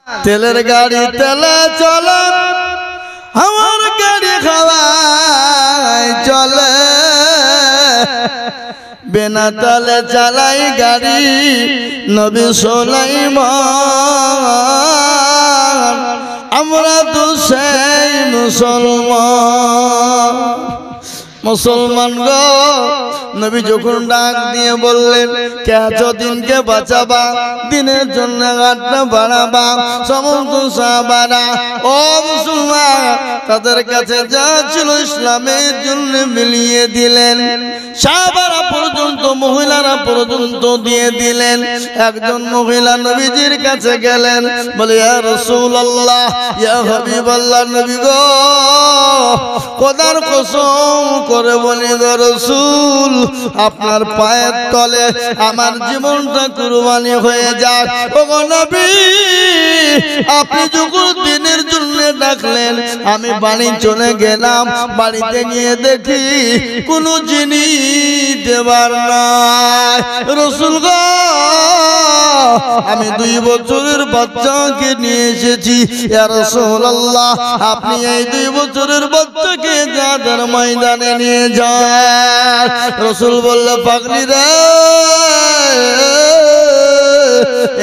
তেলের গাড়ি তেলে চলে আমার গাড়ি খাওয়ায় চলে বিনা তেলে চালাই গাড়ি নবী সুলাইমান আমরা তো সেই মুসলমান গো নবী যখন ডাক দিয়ে বললেন কেচ দিনকে বাঁচাবা দিনের জন্য ঘাটটা বাড়াবা সমস্ত সাহাবারা ও মুসলমান তাদের কাছে যা ছিল ইসলামের জন্য মিলিয়ে দিলেন সাহাবারা পর্যন্ত মহিলারা পর্যন্ত দিয়ে দিলেন একজন মহিলা নবীজির কাছে গেলেন বলে ইয়া রাসূলুল্লাহ ইয়া হাবিবাল্লাহ নবী গো খোদার কসম করে বলি গো রাসূল আপনার পায়ের তলে আমার জীবনটা কুরবানি হয়ে যাক ওগো নবী আপনি যখন দিনের জন্য ডাকলেন আমি বাড়ি চলে গেলাম বাড়িতে গিয়ে দেখি কোনো জিনিস দেবার নাই রাসূল গো আমি 2 বছরের বাচ্চাকে নিয়ে এসেছি ইয়া রাসূলুল্লাহ আপনি এই 2 বছরের বাচ্চাকে জাহাদের ময়দানে নিয়ে যান রাসূল বলল পাগলি রে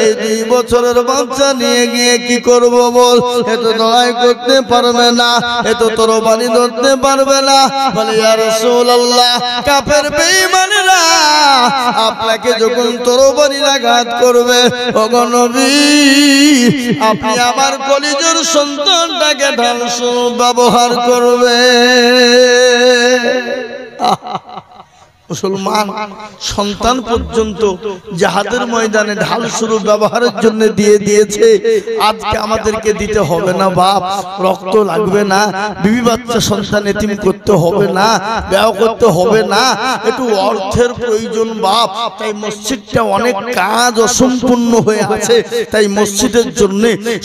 এই 2 বছরের বাচ্চা নিয়ে গিয়ে কি করব বল এত লড়াই করতে পারবে না এত তরবারি ধরতে পারবে না বলে ইয়া রাসূলুল্লাহ কাফের বেঈমানরা আপনাকে যখন তরবারি আঘাত করবে ওগো নবী আপনি আমার কলিজার সন্তানটাকে ঢাল স্বরূপ ব্যবহার করবে মুসলমান সন্তান পর্যন্ত জিহাদের ময়দানে ঢাল স্বরূপ ব্যবহারের জন্য দিয়ে দিয়েছে আজকে আমাদেরকে দিতে হবে না বাপ রক্ত লাগবে না বিবি বাচ্চা সন্তান এতিম করতে হবে না ব্যয় করতে হবে না একটু অর্থের প্রয়োজন বাপ তাই মসজিদটা অনেক কাজ অসম্পূর্ণ হয়ে আছে তাই মসজিদের জন্য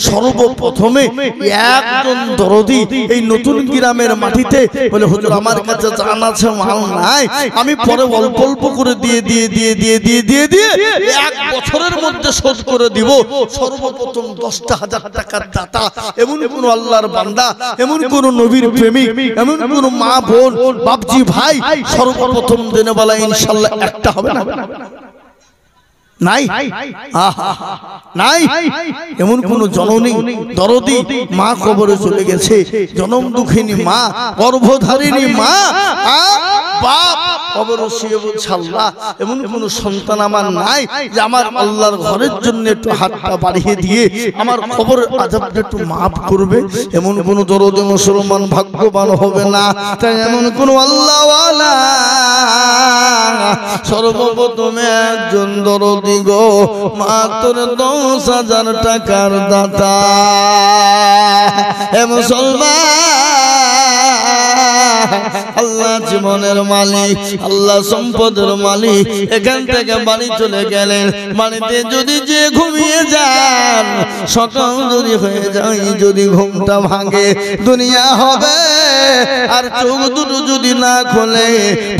সর্বপ্রথমে একজন দরদি এই নতুন গ্রামের মাটিতে বলে হুজুর আমার কাছে জান আছে মাল নাই আমি পরে অল্প অল্প করে দিয়ে 1 বছরের মধ্যে শোধ করে দিব সর্বপ্রথম 10,000 টাকার দাতা এমন কোন আল্লাহর বান্দা এমন কোন নবীর প্রেমিক এমন কোন মা বোন বাপজি ভাই সর্বপ্রথম দিনে বলা ইনশাআল্লাহ একটা হবে না নাই নাই এমন কোন জননী দরদি মা কবরে চলে গেছে জনম দুঃখিনী মা গর্ভধারিণী মা বাপ কবরে শুয়ে বলছে আল্লাহ এমন কোন সন্তান আমার নাই যে আমার আল্লাহর ঘরের জন্য একটু হাতটা বাড়িয়ে দিয়ে আমার কবরের আযাবটা একটু maaf করবে এমন কোন দরদি মুসলমান ভাগ্যবান হবে না তাই এমন কোন আল্লাহওয়ালা সর্বপ্রথম একজন দরদি গো মাত্র 10,000 টাকার দাতা হে মুসলমান আল্লাহ জীবনের মালিক আল্লাহ সম্পদের মালিক এখান থেকে বাড়ি চলে গেলেন বাড়িতে যদি যে ঘুমিয়ে যান সকাল যদি হয়ে যায় যদি ঘুমটা ভাঙে দুনিয়া হবে আর চোখ দুটো যদি না খোলে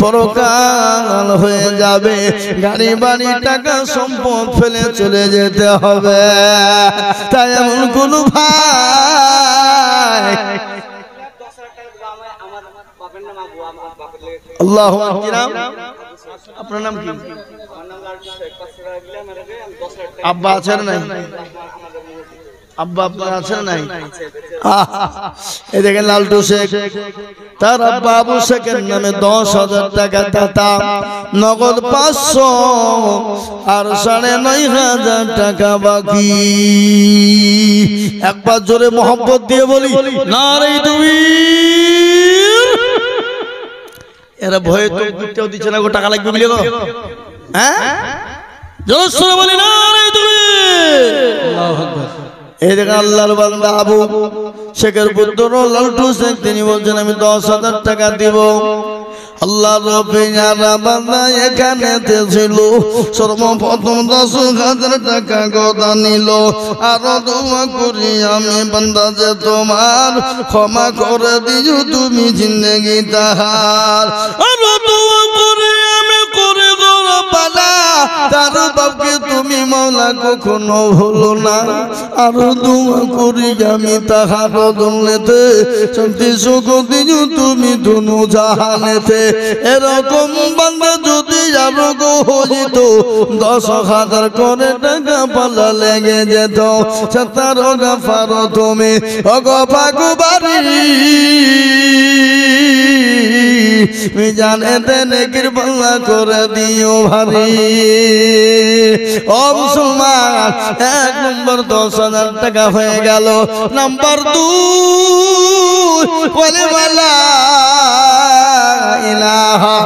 পরকাল হয়ে যাবে গাড়ি বাড়ি টাকা সম্পদ ফেলে চলে যেতে হবে তাই এমন কোন ভাই আল্লাহু আকবার আপনার নাম কি আব্বা আছেন নাই আব্বা আপনার আছেন নাই এই দেখেন লালটু শেখ তার আব্বা আবু শেখের নামে 10,000 টাকা দাতা নগদ 500 আর 9,500 টাকা বাকি একবার জোরে মোহাম্মত দিয়ে বলি নারে তাকবীর এরা ভয়ে তো দিতেও দিচ্ছে না গো টাকা লাগবে বলে গো হ্যাঁ জোরে বলি নারে তাকবীর আল্লাহু আকবার এই দেখেন আল্লাহর বান্দা আবু শেখের পুত্র লালটু শেখ তিনি বলছেন আমি 10,000 টাকা দিব আল্লাহর পেয়ারা বান্দা এখানে ছিল সর্বপ্রথম 10,000 টাকা গদা নিল আর দোয়া করি আমি বান্দা যে তোমার ক্ষমা করে দিও তুমি জিন্দেগি তাহার আর দোয়া করি আমি করে পালা তার বাপকে তুমি মওলা কখনো ভুলো না আর দোয়া করি আমি তাহার দৌলতে শান্তি সুখ দিও তুমি দুনো জাহানেতে এরকম বান্দা যদি আরো গো হইত 10,000 করে টাকা পালা লেগে যেত তার গাফার তুমি অগফাগুবারি মিজানেতে নেকির পাল্লা করে দিও ভারী ও মুসলমান 1 নম্বর 10,000 টাকা হয়ে গেল নাম্বার 2 বলে লা ইলাহা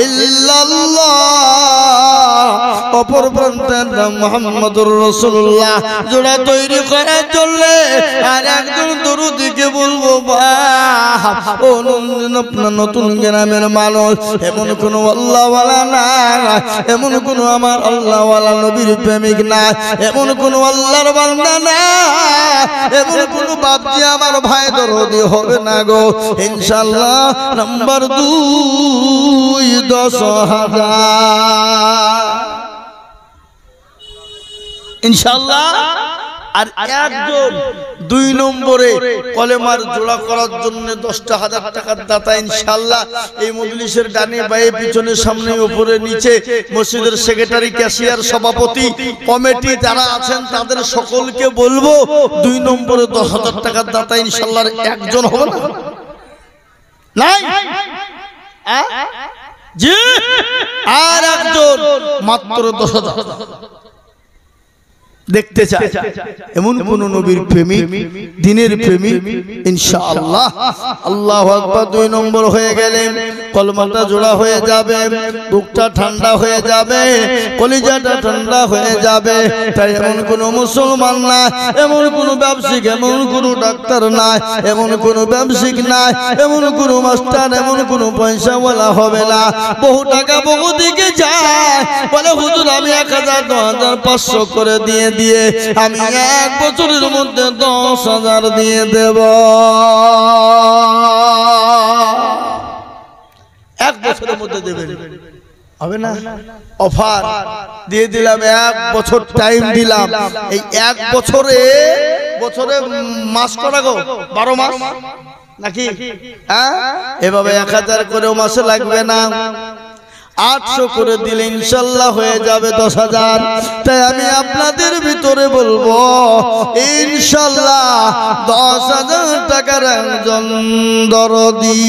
ইল্লাল্লাহ অপর প্রান্তে মুহাম্মদুর রাসূলুল্লাহ জোড়া তৈরি করার জন্য আর একজন দরুদিকে বলবো বাহ ও নতুন গ্রামের মানুষ এমন কোন আল্লাহওয়ালা না এমন কোন আমার আল্লাহওয়ালা নবীর প্রেমিক না এমন কোন আল্লাহর বান্দা না এমন কোন বাপজি আমার ভাই দরদি হবে না গো ইনশাআল্লাহ নাম্বার 2 10,000 ইনশাআল্লাহ আর একজন 2 নম্বরে কলেমার জোড়া করার জন্য 10,000 টাকার দাতা ইনশাআল্লাহ এই মজলিসের ডানে বায়ে পিছনে সামনে উপরে নিচে মসজিদের সেক্রেটারি ক্যাশিয়ার সভাপতি কমিটি যারা আছেন তাদের সকলকে বলবো 2 নম্বরে 10,000 টাকার দাতা ইনশাআল্লাহ একজন হবে না নাই জি আর একজন মাত্র 10,000 দেখতে চাই এমন কোন নবীর প্রেমিক দ্বীনের প্রেমিক ইনশাআল্লাহ আল্লাহু আকবার 2 নম্বর হয়ে গেলে কলমাটা জোড়া হয়ে যাবে বুকটা ঠান্ডা হয়ে যাবে কলিজাটা ঠান্ডা হয়ে যাবে তাই এমন কোন মুসলমান না এমন কোন ব্যবসায়িক এমন কোন ডাক্তার না এমন কোন ব্যবসায়িক না এমন কোন মাস্টার এমন কোন পয়সাওয়ালা হবে না বহু টাকা বহু দিকে যায় বলে হুজুর আমি 1000 2000 500 করে দিয়ে আমি 1 বছরের মধ্যে 10,000 দিয়ে দেব 1 বছরের মধ্যে দেবেন হবে না অফার দিয়ে দিলাম 1 বছর টাইম দিলাম এই 1 বছরে মাস কটা গো 12 মাস নাকি হ্যাঁ এভাবে 1000 করেও মাসে লাগবে না 800 করে দিলে ইনশাআল্লাহ হয়ে যাবে 10,000 তাই আমি আপনাদের ভিতরে বলবো ইনশাআল্লাহ 10,000 টাকার একজন দরদি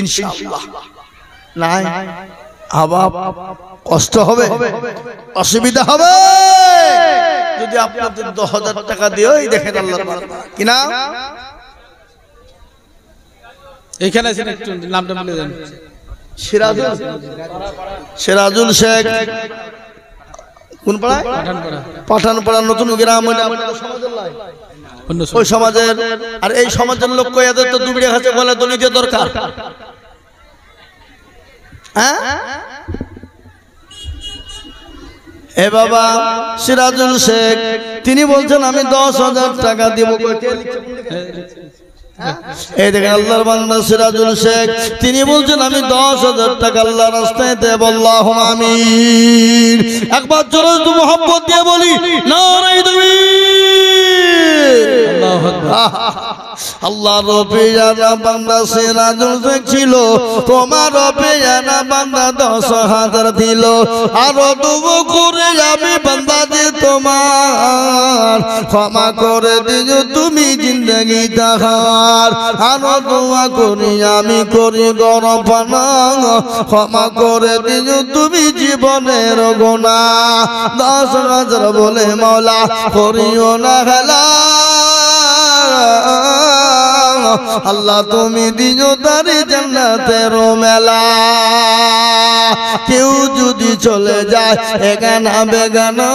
ইনশাআল্লাহ নাই আবাব কষ্ট হবে অসুবিধা হবে যদি আপনাদের 10,000 টাকা দিয়েই দেখেন আল্লাহর কি না এখানে আছেন একটু নামটা বলে দেন সিরাজুল শেখ কোন পাড়া পাঠানপাড়া নতুন গ্রাম ওই সমাজের আর এই সমাজের লোক এদের তো দুবিড়ে খাচ্ছে বলে দলিতের দরকার হ্যাঁ এ বাবা সিরাজুল শেখ তিনি বলছেন আমি 10,000 টাকা দিব এই দেখেন আল্লাহর বান্দা সিরাজুল শেখ তিনি বলছেন আমি 10,000 টাকা আল্লাহর রাস্তায় দেব আল্লাহুম্মা আমিন একবার জোরে মুহাব্বত দিয়ে বলি নারায়ে তাকবীর আল্লাহু আকবার আল্লাহর রবিয়ানা বান্দা সিরাজুল শেখ ছিল তোমার রবিয়ানা বান্দা 10,000 দিল আর দুবো করে আমি বান্দা যে তোমার ক্ষমা করে দিও তুমি জিন্দেগি তাহার আর দোয়া করি আমি করি গরম পানা ক্ষমা করে দিও তুমি জীবনের গুনাহ 10,000 বলে মাওলা করিও না হেলা আল্লাহ তুমি দিও তারে জান্নাতের মেলা কেউ যদি চলে যায় এগানা বেগানা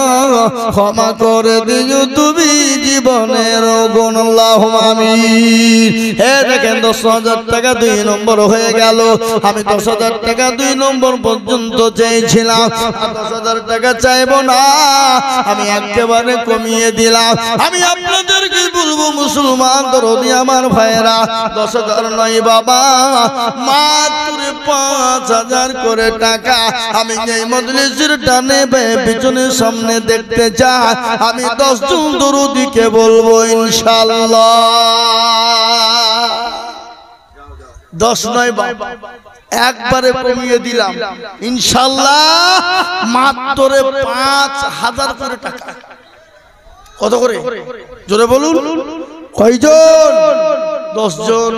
ক্ষমা করে দিও তুমি জীবনের গুণ আল্লাহুম্মা আমিন হে দেখেন 10,000 টাকা 2 নম্বর হয়ে গেল আমি 10,000 টাকা 2 নম্বর পর্যন্ত চেয়েছিলাম 10,000 টাকা চাইবো না আমি একেবারে কমিয়ে দিলাম আমি আপনাদেরকে বলবো মুসলমান দরদি আমার ভাইরা 10,000 নয় বাবা, মাত্র 5,000 করে টাকা। আমি এই মজলিসের ডানে বামে পিছনে সামনে দেখতে চাই, আমি 10 জন দরদিকে বলবো ইনশাআল্লাহ। 10 নয় বাবা, একবারে কমিয়ে দিলাম ইনশাআল্লাহ, মাত্র 5,000 করে টাকা। কত করে জোরে বলুন? কয়জন? 10 জন।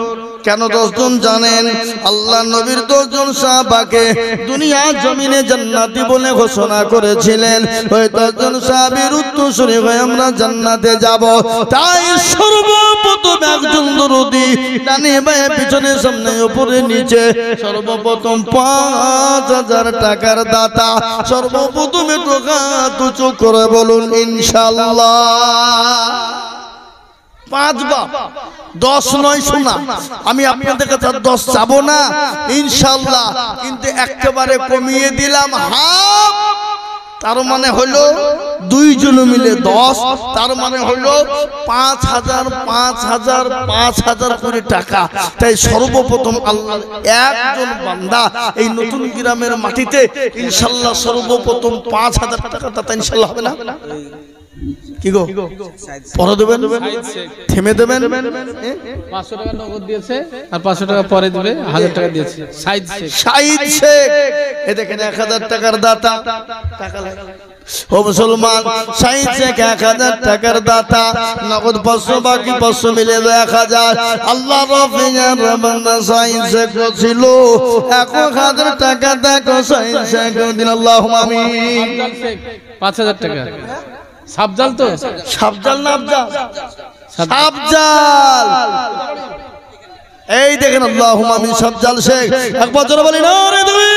কেন 10 জন জানেন? আল্লাহ নবীর 10 জন সাহাবাকে দুনিয়া জমিনে জান্নাতি বলে ঘোষণা করেছিলেন। ওই 10 জন সাহাবীর উত্তরসূরি হয়ে আমরা জান্নাতে যাব। তাই সর্বপ্রথম একজন দরদি ডানে বামে পিছনে সামনে উপরে নিচে, সর্বপ্রথম 5,000 টাকার দাতা। সর্বপ্রথমে টাকা তুচু করে বলুন ইনশাআল্লাহ। 5 বাপ 10 নয় শোনা, আমি আপনাদের কাছে 10 চাবো না ইনশাআল্লাহ, কিন্তু একেবারে কমিয়ে দিলাম হাফ। তার মানে হলো 2 জন মিলে 10, তার মানে হলো 5,000 করে টাকা। তাই সর্বপ্রথম আল্লাহ একজন বান্দা এই নতুন গ্রামের মাটিতে ইনশাআল্লাহ সর্বপ্রথম 5,000 টাকা দাতা ইনশাআল্লাহ হবে না? কি গো পরে দেবেন, থেমে দেবেন। 500 টাকা নগদ দিয়েছে আর 500 টাকা পরে দিবে, 1000 টাকা দিয়েছে সাইদ শেখ। এ দেখেন 1000 টাকার দাতা। টাকা লাগে ও মুসলমান, সাইদ শেখ 1000 টাকার দাতা। নগদ 500, বাকি 500 মিলে 1000। আল্লাহ রফিয়ার বান্দা সাইদ শেখ ছিল 1000 টাকা। দেখো সাইদ শেখ দিন আল্লাহুম্মা আমিন। 5000 টাকা। সাবজাল তো? সাবজাল না আফজাল? সাবজাল। এই দেখেন আল্লাহুম্মা আমিন। সাবজাল শেখ একবার জোরে বলি না রে তুমি।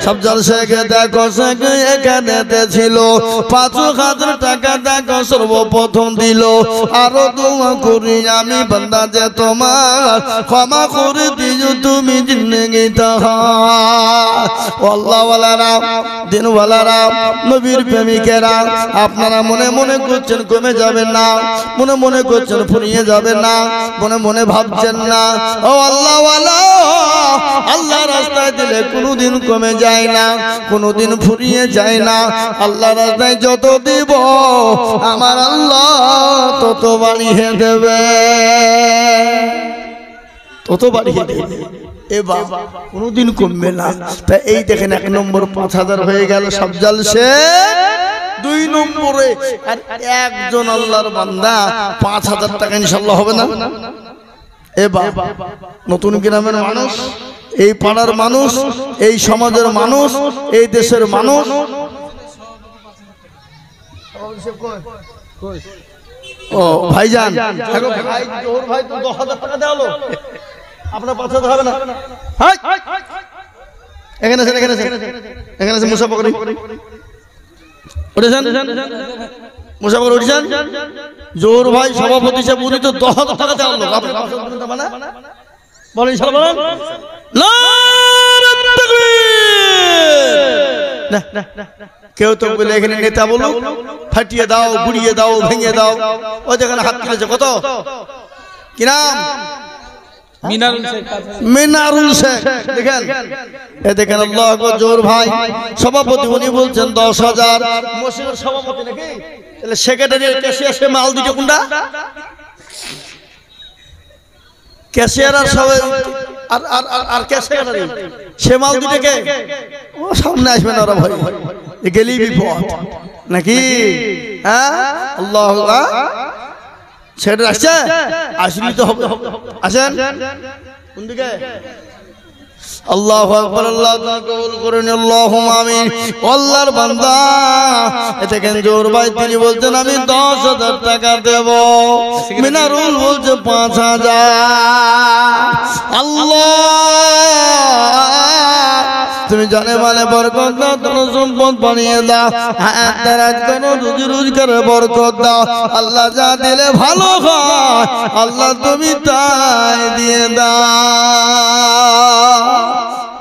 সাবজাল শেখ দেখো শেখ এখানেতে ছিল 5,000 টাকা। দেখো সর্বপ্রথম দিল, আরো দোয়া করি আমি বান্দা যে তোমার ক্ষমা করে দিও তুমি জিন্দেগিটা। আল্লাহ ওয়ালারা, দিন ওয়ালারা, নবীর প্রেমিকেরা, আপনারা মনে মনে করছেন কমে যাবেন না, মনে মনে করছেন ফুরিয়ে যাবেন না, মনে মনে ভাবছেন না। ও আল্লাহ ওয়ালা, আল্লাহ রাস্তায় দিলে কোনোদিন কমে যায় না, কোনোদিন ফুরিয়ে যায় না। আল্লাহ রাস্তায় যত দিব আমার আল্লাহ তত বাড়িয়ে দেবে, তত বাড়িয়ে দেবে। এ বাবা কোনোদিন কমবে না। তা এই দেখেন 1 নম্বর 5,000 হয়ে গেল সাবজাল শেখ। 2 নম্বরে আর একজন আল্লাহর বান্দা 5,000 টাকা ইনশাআল্লাহ হবে না? এ বাবা নতুন গ্রামের মানুষ, এই পাড়ার মানুষ, এই সমাজের মানুষ, এই দেশের মানুষ। ও ভাইজান, ভাই জোহর ভাই তো 10,000 টাকা দেওয়ালো, আপনার 5,000 হবে না? এখানে আছেন, এখানে আছেন, এখানে আছেন মুসাফা করি উঠেছেন, মুসাফা করে উঠেছেন। জোহর ভাই সভাপতি সাহেব, উনি তো 10,000 টাকা দেওয়ালো, আপনি 5,000 দেবেন না? বলেন ইনশাআল্লাহ, বলেন নারে তাকবীর। না কেউ তো বলে এখানে নেতা বলো, ফাটিয়ে দাও, গুড়িয়ে দাও, ভেঙে দাও। ওই যেখানে হাত তুলেছে, কত কি নাম? মিনারুল শেখ। দেখেন এ দেখেন আল্লাহু আকবার। জোর ভাই সভাপতি, উনি বলছেন 10,000। মসজিদের সভাপতি নাকি? তাহলে সেক্রেটারি ক্যাশিয়ার সে মাল দিতে কোনটা? ক্যাশিয়ার আর সবাই আর ক্যাশিয়ার সে মাল দিতে কে? ও সামনে আসবে না ওরা, ভাই গেলি বিপদ নাকি? হ্যাঁ আল্লাহু আকবার। ছেড়ে আসছে, আসলি তো হবে। আসেন কোন দিকে? আল্লাহু আকবার। আল্লাহ কবুল করুন, আল্লাহুম্মা আমিন। আল্লাহর বান্দা দেখেন জোর ভাই, তিনি বলছেন আমি 10,000 টাকা দেব। মিনারুল বলছে 5,000। আল্লাহ তুমি জানে মানে বরকত দাও, ধন সম্পদ বানিয়ে দাও, হায়াত দারাজ করো, রুজি রোজগারে বরকত দাও। আল্লাহ যা দিলে ভালো হয় আল্লাহ তুমি তাই দিয়ে দাও।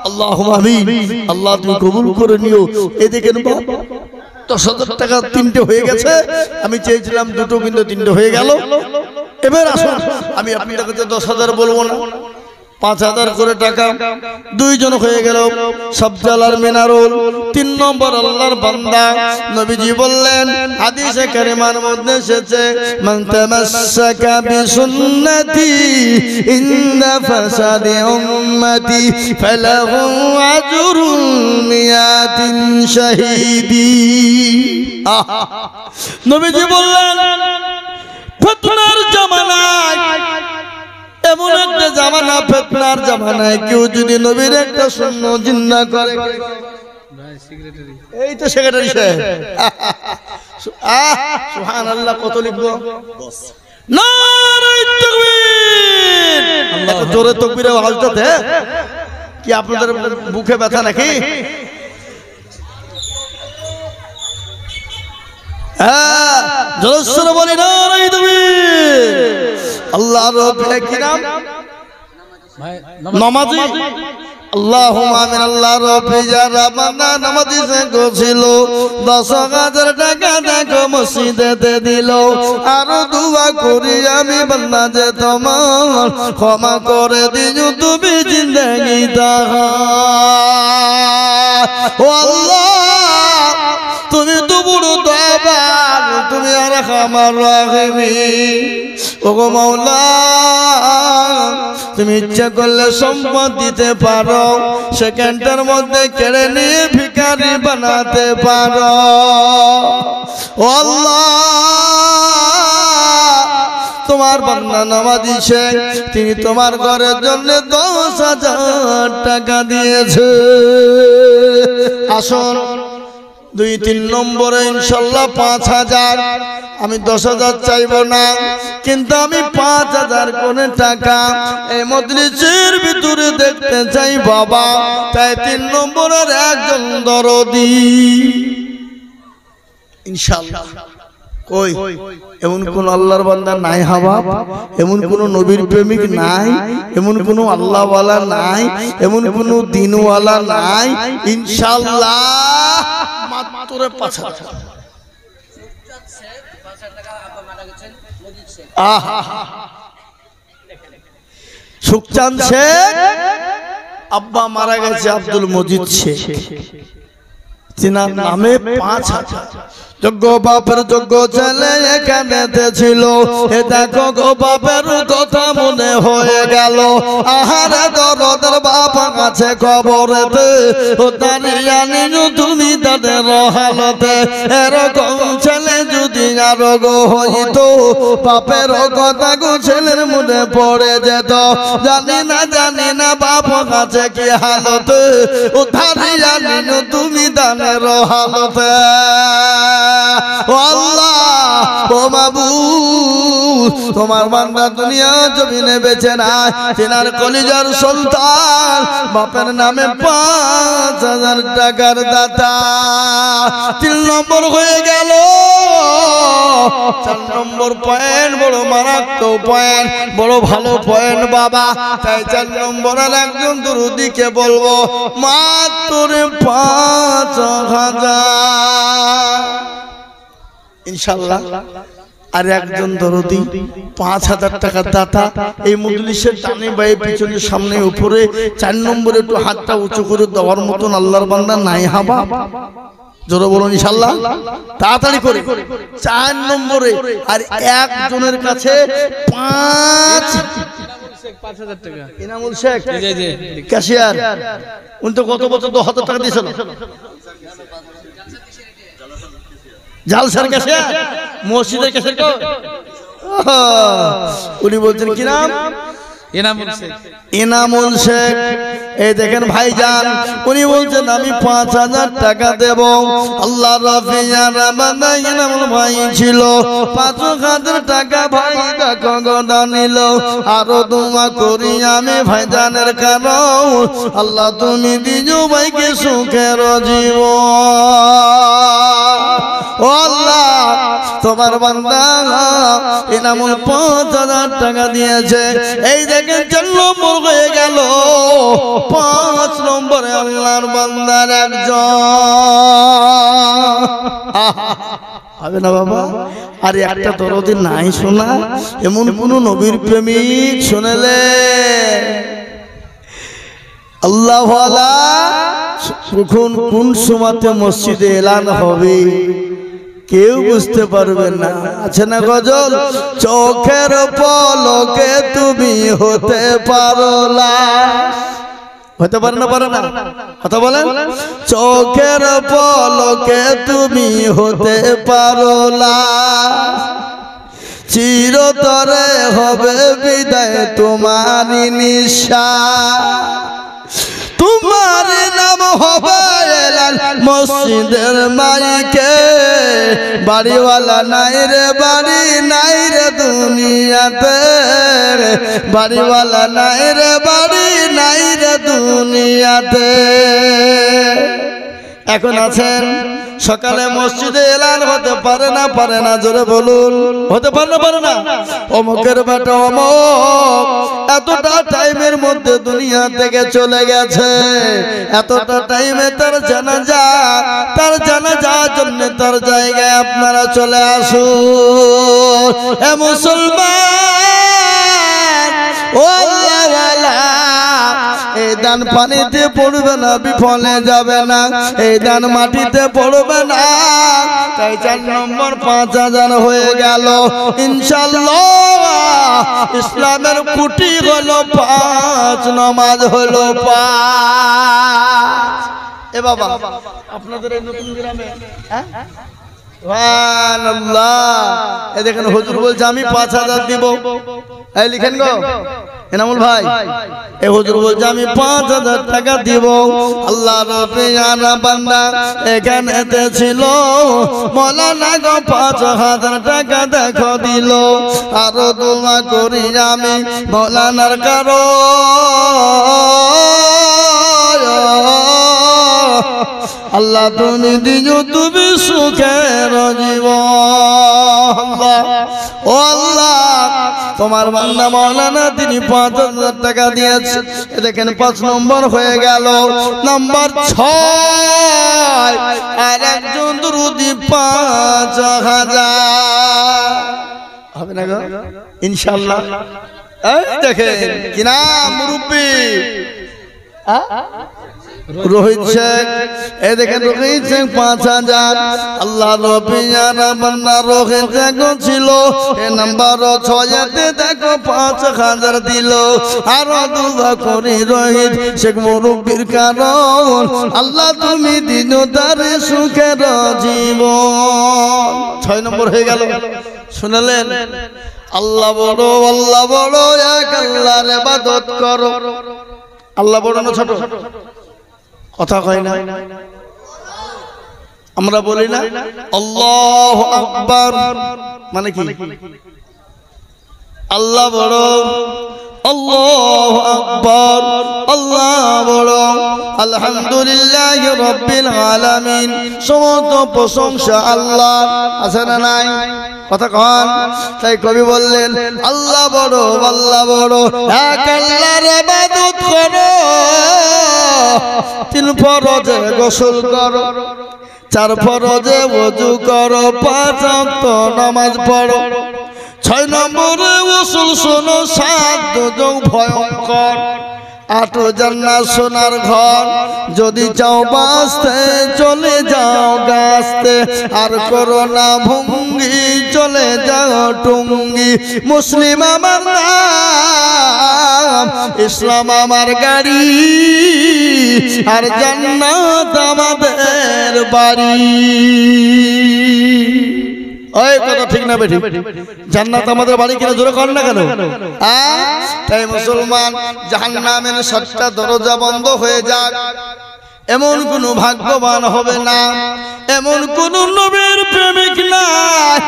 আল্লাহুম্মা আমিন। আল্লাহ তুমি কবুল করে নিও। এই দেখেন 10,000 টাকা 3টে হয়ে গেছে, আমি চেয়েছিলাম 2টো কিন্তু 3টে হয়ে গেল। এবার আসুন, আমি আপনাদের কাছে 10,000 বলবো না, 5,000 করে টাকা, 2 জন হয়ে গেল সবজাল আর মিনারুল। 3 নম্বর আল্লাহর বান্দা নবীজি বললেন, হাদিসে কারিমার মধ্যে এসেছে, মান তামাসসাকা বিসুন্নতি ইনদা ফাসাদি উম্মতি ফালাহু আজরুন মিয়াতিন শাহীদি। নবীজি বললেন, ফিতনার জামানায়, এমন একটা জামানা, ফিতনার জামানায় কেউ যদি নবীর একটা শূন্য জিন্দা করে, এই তো সেক্রেটারি সাহেব, সুবহানাল্লাহ, কত লিখবো? নারে তাকবীর, একটু জোরে তাকবীরের আওয়াজটা দে। কি আপনাদের বুকে ব্যথা নাকি? জোরে বলি নারে তাকবীর। আল্লাহর রবে কি নাম? নামাজি। আল্লাহুম্মা আমিন। আল্লাহর রবে যারা বান্দা নামাজি সে গোছিল, 10,000 টাকা দেখো মসজিদেতে দিল। আর দোয়া করি আমি বান্দা যে তোমার ক্ষমা করে দিও তুমি জিন্দেগিটা। ও আল্লাহ, তুমি তো বড় দয়াবান, তুমি আর আমার রাহিমিন। ওগো মাওলা, তুমি ইচ্ছা করলে সম্পদ দিতে পারো, সেকেন্ডের মধ্যে কেড়ে নিয়ে ভিখারি বানাতে পারো। ও আল্লাহ, তোমার বান্দা নামাজি শেখ, তিনি তোমার ঘরের জন্য 10,000 টাকা দিয়েছে। আসুন 2-3 নম্বরে ইনশাল্লাহ 5,000। আমি 10,000 চাইবো না, কিন্তু আমি 5,000 করে টাকা এই মজলিসের ভিতরে দেখতে চাই বাবা। তাই 3 নম্বরের একজন দরদি ইনশাল্লাহ। কই এমন কোন আল্লাহর বান্দা নাই হাবা, এমন কোন নবীর প্রেমিক নাই, এমন কোন আল্লাহওয়ালা নাই, এমন কোন দিনওয়ালা নাই ইনশাআল্লাহ। মাত্র 5,000। সুখচাঁদ শেখ আব্বা মারা গেছে, আব্দুল মজিদ শেখ, তিনার নামে 5,000। যোগ্য বাপের যোগ্য ছেলে এখানেতে ছিল, এ দেখো গো বাপের কথা মনে হয়ে গেল। আহারে দরদের বাপ কাছে খবরেতে, ও দাঁড়িয়ে নিনু তুমি তাদের হালতে। এরকম ছেলে যদি আরো গো হইতো, বাপের কথা গো ছেলের মনে পড়ে যেত। জানি না বাপ কাছে কি হালতে, ও দাঁড়িয়ে নিনু তুমি দানের হালতে। ও আল্লাহ, ও মাবুদ, তোমার বান্দা দুনিয়া জমিনে বেঁচে নাই, তিনার কলিজার সন্তান বাপের নামে 5,000 টাকার দাতা। 3 নম্বর হয়ে গেল। 4 নম্বর পয়েন্ট বড় মারাত্মক পয়েন্ট, বড় ভালো পয়েন্ট বাবা। তাই 4 নম্বরের একজন দরুদিকে বলবো মাত্র 5,000 ইনশাআল্লাহ। আর একজন দরদি 5,000 টাকার দাতা এই মজলিসের ডানে বায়ে পিছনে সামনে উপরে 4 নম্বরে একটু হাতটা উঁচু করে দেওয়ার মতন আল্লাহর বান্দা নাই হাবা? জোরে বলুন ইনশাআল্লাহ, তাড়াতাড়ি করে। 4 নম্বরে আর একজনের কাছে 5,000 টাকা। ইনামুল শেখ ক্যাশিয়ার, উনি তো গত বছর 10,000 টাকা দিয়েছিল। জালসার কাছে মসজিদের কাছে উনি বলছেন কি নাম? ইনামুল শেখ। এই দেখেন ভাইজান, উনি বলছেন আমি 5,000 টাকা দেব। আল্লাহ রাফিয়া রামানা ইনামুল ভাই ছিল, 5,000 টাকা ভাই কাকগদা নিল। আরো দোয়া করি আমি ভাইজানের কারণ, আল্লাহ তুমি দিও ভাইকে সুখের জীবন। ও আল্লাহ তোমার বান্দা এনামুল 5000 টাকা দিয়েছে এই দেখেন 4 নম্বর হয়ে গেল 5 নম্বরে আল্লাহর বান্দার একজন হবে না বাবা আরে একটা দরদি নাই শোনা এমন কোন নবীর প্রেমিক শুনেলে আল্লাহ ওয়ালা কখন কোন সময়তে মসজিদে এলান হবে কেউ বুঝতে পারবে না আছে না গজল চোখের পলকে তুমি হতে পারো না হতে পারে না কথা বলেন চোখের পলকে তুমি হতে পারো না চিরতরে হবে বিদায় তোমারই নিশান তোমার নাম হবে এলান মসজিদের মাইকে বাড়িওয়ালা নাই রে বাড়ি নাই রে দুনিয়াতে বাড়িওয়ালা নাই রে বাড়ি নাই রে দুনিয়াতে এখন আছেন সকালে মসজিদে এলান হতে পারে না জোরে বলুন হতে পারে না অমুকের বেটা অমুক এতটা টাইমের মধ্যে দুনিয়া থেকে চলে গেছে এতটা টাইমে তার জানাজার জন্য তার জায়গায় আপনারা চলে আসুন এ মুসলমান ও আল্লাহওয়ালা এই দান পানিতে পড়বে না বিফলে যাবে না এই দান মাটিতে পড়বে না তাই 4 নম্বর 5000 হয়ে গেল ইনশাআল্লাহ ইসলামের কুটি হলো 5 নামাজ হলো 5 এ বাবা আপনাদের এই নতুন গ্রামে হ্যাঁ সুবহানাল্লাহ এই দেখেন হুজুর বলছে আমি 5000 দিব এই লিখেন গো এনামুল ভাই এই হুজুর বলছে আমি 5000 টাকা দিব আল্লাহ রব্বিয়ার বান্দা এখানেতে ছিল মাওলানা গো 5000 টাকা দেখো দিল আর দোয়া করি আমি মাওলানার কারো আল্লাহ তুমি দিও তুমি সুখের জীবন ও আল্লাহ তোমার বান্দা মাওলানা তিনি 5000 টাকা দিয়েছে দেখেন 5 নম্বর হয়ে গেল নাম্বার 6 আর একজন দুরুদি 5000 হবে না গো ইনশাআল্লাহ এই দেখেন কি নাম মুরব্বি রোহিত শেখ এই দেখেন রোহিত শেখ 5000 আল্লাহ রব্বিয়ার বান্দা রোহিত শেখ ছিল এ নাম্বার 6 তে দেখো 5000 দিল আর দোয়া করি রোহিত শেখ মুরব্বির কারণ আল্লাহ তুমি দিনো তার সুখের জীবন 6 নম্বর হয়ে গেল শুনলেন আল্লাহ বড় এক আল্লাহর ইবাদত করো আল্লাহ বড় না ছোট কথা কয় না আমরা বলি না আল্লাহু আকবার মানে কি আল্লাহ বড় আল্লাহু আকবার আল্লাহ বড় আলহামদুলিল্লাহি রাব্বিল আলামিন সমস্ত প্রশংসা আল্লাহ আছে না নাই কথা কন তাই কবি বললেন আল্লাহ বড় এক আল্লাহর ইবাদত করো 3 ফরজে গোসল করো 4 ফরজে ওযু করো 5 ওয়াক্ত নামাজ পড়ো 6 নম্বরে ওসুল শোনো 7 দুজক ভয়ঙ্কর 8 জান্নাত সোনার ঘর যদি চাও বাঁচতে চলে যাও গাছতে আর করোনা ভঙ্গি চলে যাও টুঙ্গি মুসলিম আমার নাম ইসলাম আমার গাড়ি আর জান্নাত আমাদের বাড়ি ওই কথা ঠিক না বেঠিক জান্নাত আমাদের বাড়ি কিনা জোরে কর না কেন তাই মুসলমান জাহান্নামের 7টা দরজা বন্ধ হয়ে যাক এমন কোন ভাগ্যবান হবে না এমন কোন নবীর প্রেমিক নাই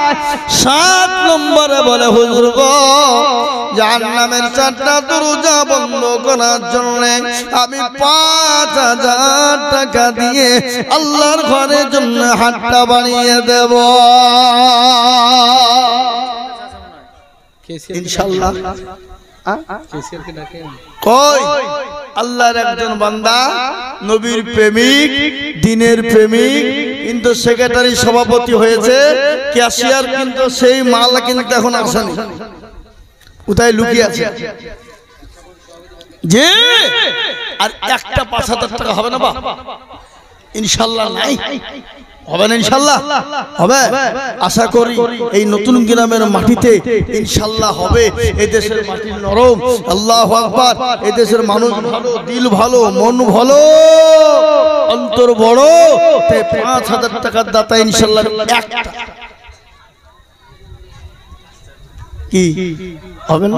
7 নম্বরে বলে হুজুর গো জাহান্নামের 4টা দরজা বন্ধ করার জন্য আমি 5000 টাকা দিয়ে আল্লাহর ঘরের জন্য হাতটা বানিয়ে দেব ইনশাআল্লাহ। কই আল্লাহর একজন বান্দা নবীর প্রেমিক দ্বীনের প্রেমিক কিন্তু সেক্রেটারি সভাপতি হয়েছে ক্যাশিয়ার কিন্তু সেই মাল কিন্তু এখন আসেনি কোথায় লুকিয়ে আছে যে আর একটা 5000 টাকা হবে না বা ইনশাআল্লাহ নাই হবে না ইনশাআল্লাহ হবে আশা করি এই নতুন গ্রামের মাটিতে ইনশাআল্লাহ হবে এই দেশের মাটি নরম আল্লাহু আকবার এই দেশের মানুষ ভালো দিল ভালো মন ভালো অন্তর বড় তাই 5000 টাকার দাতা ইনশাআল্লাহ একটা কি হবে না